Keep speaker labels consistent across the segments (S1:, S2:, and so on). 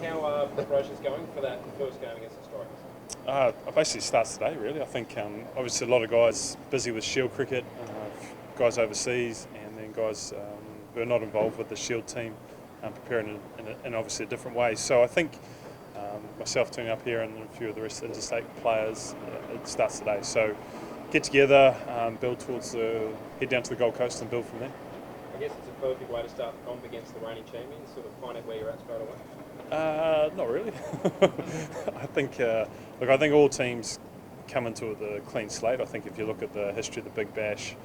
S1: how are preparations going for that first game against the Strikers?
S2: It basically starts today, really. I think obviously a lot of guys busy with Shield cricket, guys overseas, and then guys who are not involved with the Shield team preparing in obviously a different way. So I think myself turning up here and a few of the rest of the interstate players, it starts today. So get together, build towards head down to the Gold Coast and build from there.
S1: I guess it's a perfect way to start the comp against the reigning champions, sort of find out where you're at straight away.
S2: Not really. I think all teams come into it with a clean slate. I think if you look at the history of the Big Bash,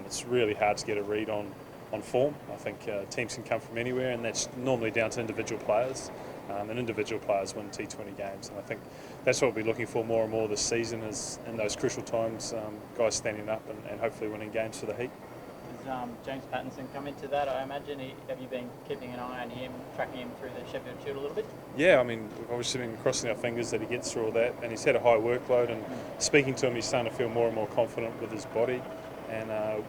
S2: it's really hard to get a read on form. I think teams can come from anywhere, and that's normally down to individual players. And individual players win T20 games, and I think that's what we'll be looking for more and more this season, is in those crucial times, guys standing up and hopefully winning games for the Heat.
S3: Does James Pattinson come into that? I imagine. Have you been keeping an eye on him, tracking him through the Sheffield Shield a little bit?
S2: Yeah, I mean, we've obviously been crossing our fingers that he gets through all that, and he's had a high workload, and speaking to him, he's starting to feel more and more confident with his body. And I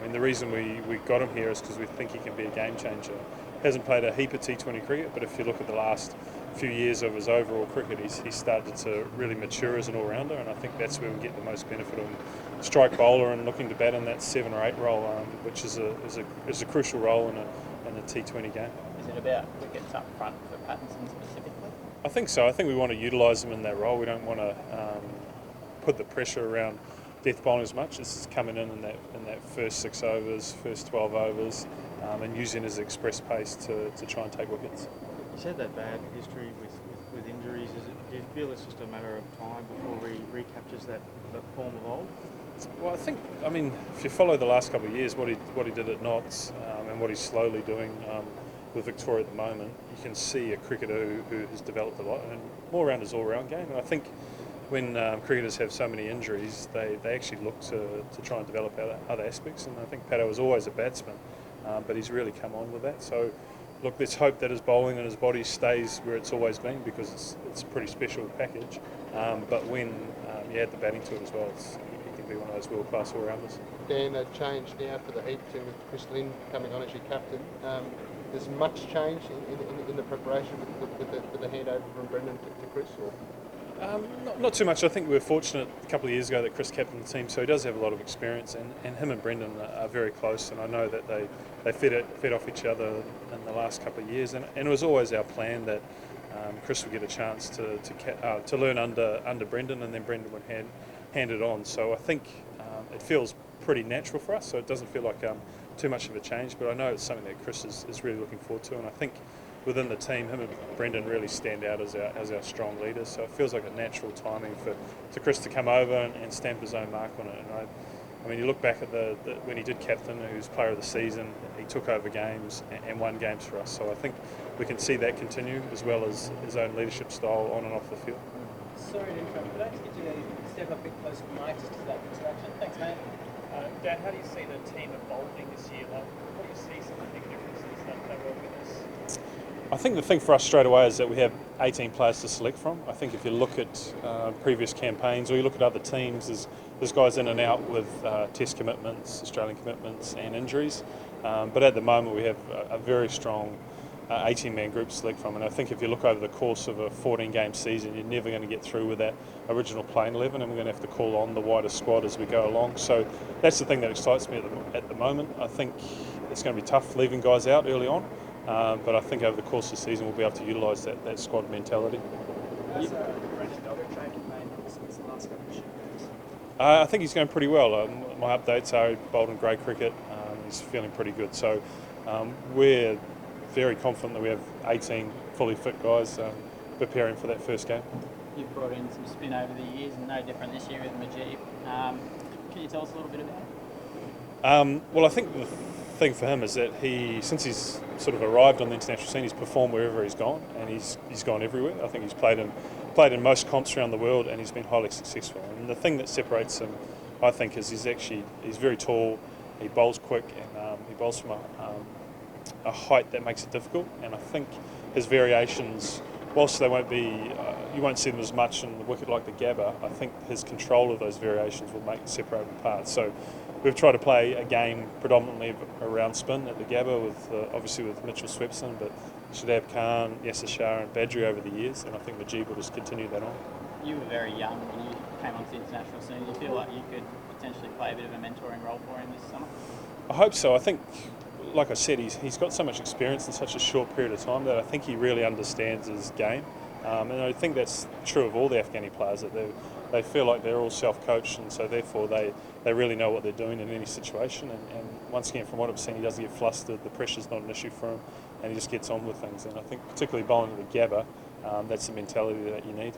S2: mean, the reason we got him here is because we think he can be a game changer. Hasn't played a heap of T20 cricket, but if you look at the last few years of his overall cricket, he's started to really mature as an all-rounder, and I think that's where we get the most benefit of him. Strike bowler and looking to bat in that 7 or 8 role, which is a crucial role in a T20 game.
S3: Is it about wickets up front for Pattinson specifically?
S2: I think so. I think we want to utilise him in that role. We don't want to put the pressure around death bowling as much. This is coming in that first 6 overs, first 12 overs, and using his express pace to try and take wickets.
S4: You said that bad history with injuries. Do you feel it's just a matter of time before he recaptures that form of old?
S2: Well, I mean, if you follow the last couple of years, what he did at Notts and what he's slowly doing with Victoria at the moment, you can see a cricketer who has developed a lot, and more around his all-round game. And I think when cricketers have so many injuries, they actually look to try and develop other aspects. And I think Pato was always a batsman, but he's really come on with that. So, look, let's hope that his bowling and his body stays where it's always been, because it's a pretty special package. But when you add the batting to it as well, he can be one of those world-class all-rounders.
S5: Dan, a change now for the Heat team with Chris Lynn coming on as your captain. There's much change in the preparation with the handover from Brendan to Chris? Or?
S2: Not too much. I think we were fortunate a couple of years ago that Chris captained the team, so he does have a lot of experience, and him and Brendan are very close, and I know that they fed off each other in the last couple of years, and it was always our plan that Chris would get a chance to learn under Brendan, and then Brendan would hand it on. So I think it feels pretty natural for us, so it doesn't feel like too much of a change, but I know it's something that Chris is really looking forward to, and I think within the team, him and Brendan really stand out as our strong leaders. So it feels like a natural timing for Chris to come over and stamp his own mark on it. And I mean, you look back at when he did captain, he was player of the season. He took over games and won games for us. So I think we can see that continue, as well as his own leadership style on and off the field.
S6: Sorry to interrupt, but I just get you to step up a bit closer to Mike just to that introduction. Thanks, mate.
S7: Dan, how do you see the team evolving this year? Like, what do you see some of the big differences that were with us?
S2: I think the thing for us straight away is that we have 18 players to select from. I think if you look at previous campaigns, or you look at other teams, there's guys in and out with test commitments, Australian commitments and injuries. But at the moment we have a very strong 18-man group to select from, and I think if you look over the course of a 14-game season, you're never going to get through with that original playing 11, and we're going to have to call on the wider squad as we go along. So that's the thing that excites me at the moment. I think it's going to be tough leaving guys out early on, but I think over the course of the season we'll be able to utilise that squad mentality. I think he's going pretty well. My updates are he bowled in grey cricket. He's feeling pretty good. So we're very confident that we have 18 fully fit guys preparing for that first game.
S3: You've brought in some spin over the years, and no different this year with Majid. Can you tell us a little bit about it?
S2: Well, I think the thing for him is that since he's sort of arrived on the international scene, he's performed wherever he's gone, and he's gone everywhere. I think he's played in most comps around the world, and he's been highly successful. And the thing that separates him, I think, is he's very tall, he bowls quick, and he bowls from a height that makes it difficult. And I think his variations, whilst they won't be, you won't see them as much in the wicket like the Gabba, I think his control of those variations will separate them apart. So we've tried to play a game predominantly around spin at the Gabba, with obviously with Mitchell Swepson, but Shadab Khan, Yasser Shah and Badri over the years, and I think Majib will just continue that on.
S3: You were very young when you came onto the international scene. Do you feel like you could potentially play a bit of a mentoring role for him this summer?
S2: I hope so. I think, like I said, he's got so much experience in such a short period of time that I think he really understands his game. And I think that's true of all the Afghani players, that they feel like they're all self-coached, and so therefore they really know what they're doing in any situation. And once again, from what I've seen, he doesn't get flustered, the pressure's not an issue for him, and he just gets on with things. And I think particularly bowling to the Gabba, that's the mentality that you need.